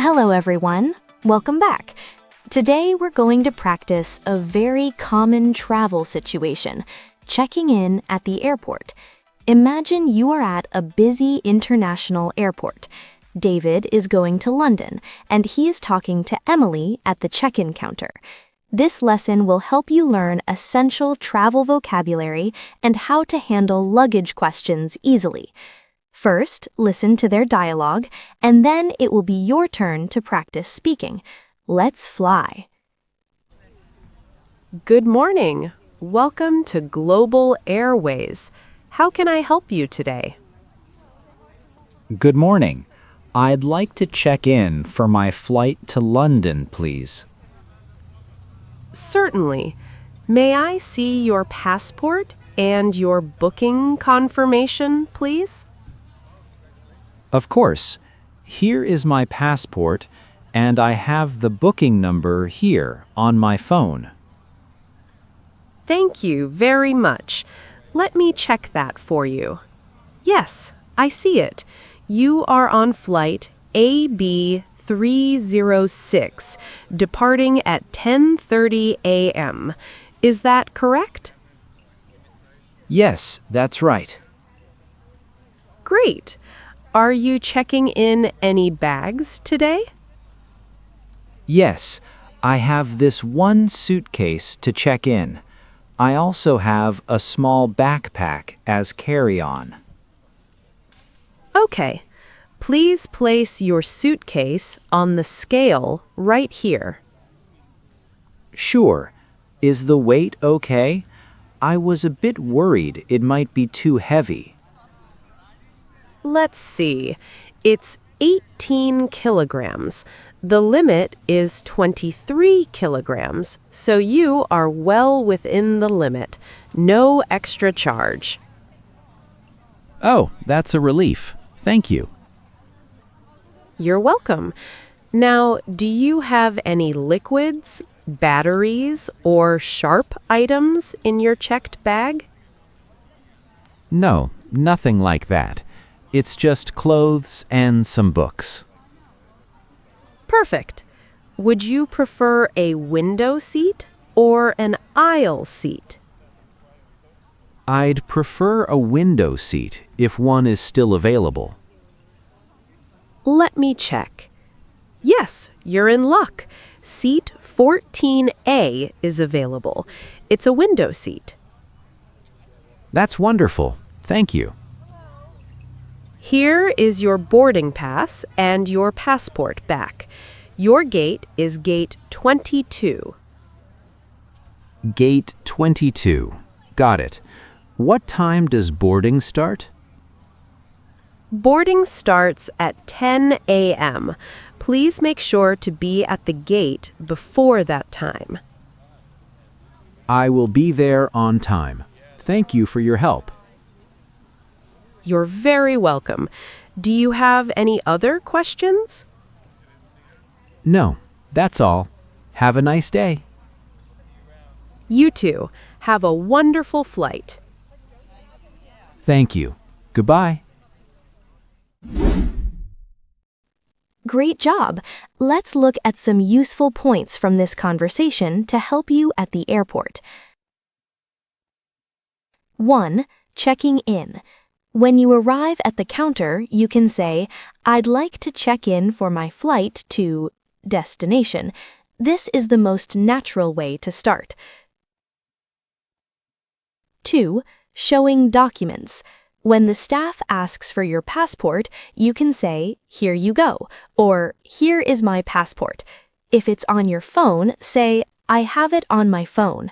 Hello everyone, welcome back. Today we're going to practice a very common travel situation, checking in at the airport. Imagine you are at a busy international airport. David is going to London, and he is talking to Emily at the check-in counter. This lesson will help you learn essential travel vocabulary and how to handle luggage questions easily. First, listen to their dialogue, and then it will be your turn to practice speaking. Let's fly. Good morning. Welcome to Global Airways. How can I help you today? Good morning. I'd like to check in for my flight to London, please. Certainly. May I see your passport and your booking confirmation, please? Of course. Here is my passport, and I have the booking number here on my phone. Thank you very much. Let me check that for you. Yes, I see it. You are on flight AB306, departing at 10:30 a.m. Is that correct? Yes, that's right. Great. Are you checking in any bags today? Yes, I have this one suitcase to check in. I also have a small backpack as carry-on. Okay. Please place your suitcase on the scale right here. Sure. Is the weight okay? I was a bit worried it might be too heavy. Let's see. It's 18 kilograms. The limit is 23 kilograms, so you are well within the limit. No extra charge. Oh, that's a relief. Thank you. You're welcome. Now, do you have any liquids, batteries, or sharp items in your checked bag? No, nothing like that. It's just clothes and some books. Perfect. Would you prefer a window seat or an aisle seat? I'd prefer a window seat if one is still available. Let me check. Yes, you're in luck. Seat 14A is available. It's a window seat. That's wonderful. Thank you. Here is your boarding pass and your passport back. Your gate is gate 22. Gate 22. Got it. What time does boarding start? Boarding starts at 10 a.m. Please make sure to be at the gate before that time. I will be there on time. Thank you for your help. You're very welcome. Do you have any other questions? No, that's all. Have a nice day. You too. Have a wonderful flight. Thank you. Goodbye. Great job! Let's look at some useful points from this conversation to help you at the airport. 1. Checking in. When you arrive at the counter, you can say, "I'd like to check in for my flight to destination." This is the most natural way to start. 2. Showing documents. When the staff asks for your passport, you can say, "Here you go," or "Here is my passport." If it's on your phone, say, "I have it on my phone."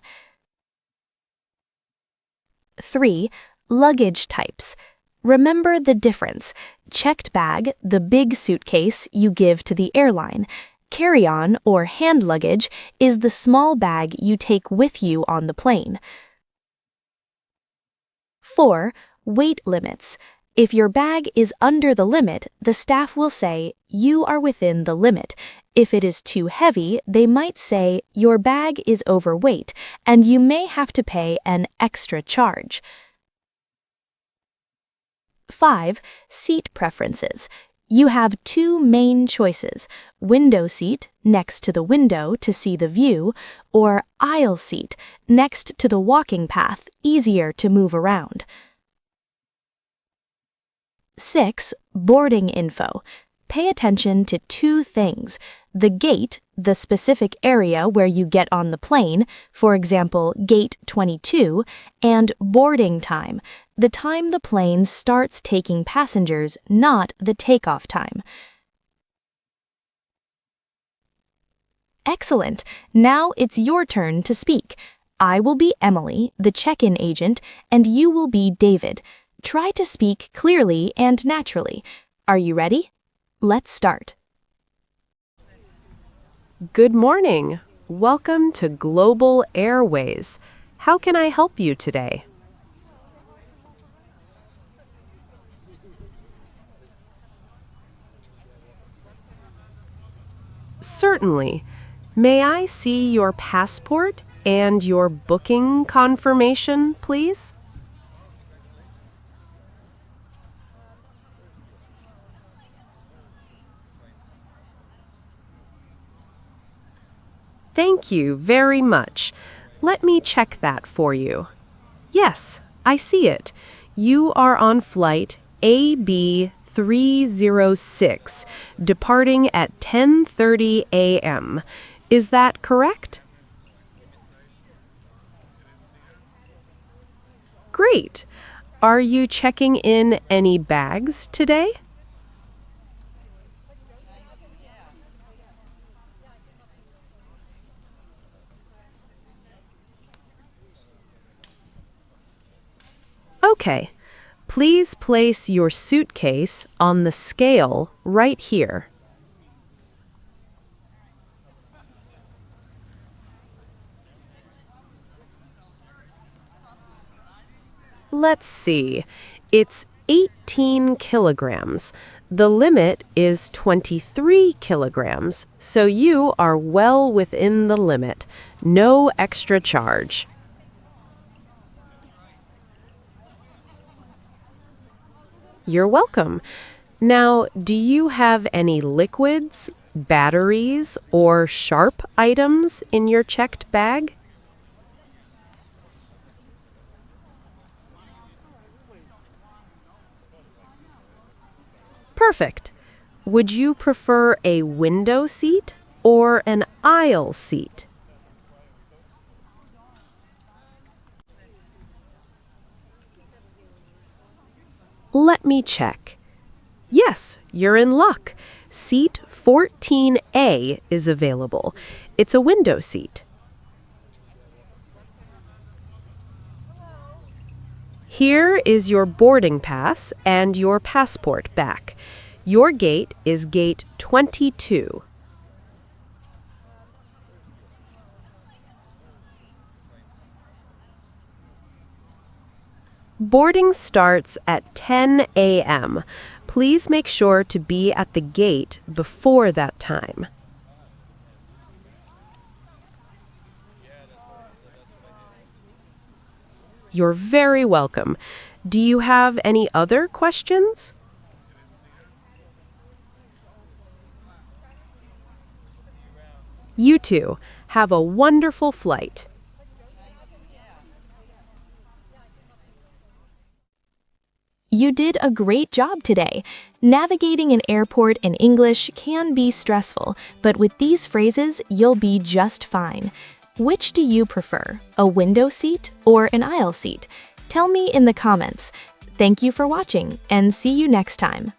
3. Luggage types. Remember the difference. Checked bag, the big suitcase you give to the airline. Carry-on or hand luggage is the small bag you take with you on the plane. 4. Weight limits. If your bag is under the limit, the staff will say, "You are within the limit." If it is too heavy, they might say, "Your bag is overweight," and you may have to pay an extra charge. 5. Seat preferences. You have two main choices: window seat next to the window to see the view, or aisle seat next to the walking path, easier to move around. 6. Boarding info. Pay attention to two things: the gate, the specific area where you get on the plane, for example, gate 22, and boarding time, the time the plane starts taking passengers, not the takeoff time. Excellent! Now it's your turn to speak. I will be Emily, the check-in agent, and you will be David. Try to speak clearly and naturally. Are you ready? Let's start. Good morning. Welcome to Global Airways. How can I help you today? Certainly. May I see your passport and your booking confirmation, please? Thank you very much. Let me check that for you. Yes, I see it. You are on flight AB306, departing at 10:30 a.m. Is that correct? Great. Are you checking in any bags today? Okay, please place your suitcase on the scale right here. Let's see, it's 18 kilograms. The limit is 23 kilograms, so you are well within the limit. No extra charge. You're welcome. Now, do you have any liquids, batteries, or sharp items in your checked bag? Perfect. Would you prefer a window seat or an aisle seat? Let me check. Yes, you're in luck. Seat 14A is available. It's a window seat. Here is your boarding pass and your passport back. Your gate is gate 22. Boarding starts at 10 a.m. Please make sure to be at the gate before that time. You're very welcome. Do you have any other questions? You too. Have a wonderful flight. You did a great job today. Navigating an airport in English can be stressful, but with these phrases, you'll be just fine. Which do you prefer, a window seat or an aisle seat? Tell me in the comments. Thank you for watching, and see you next time.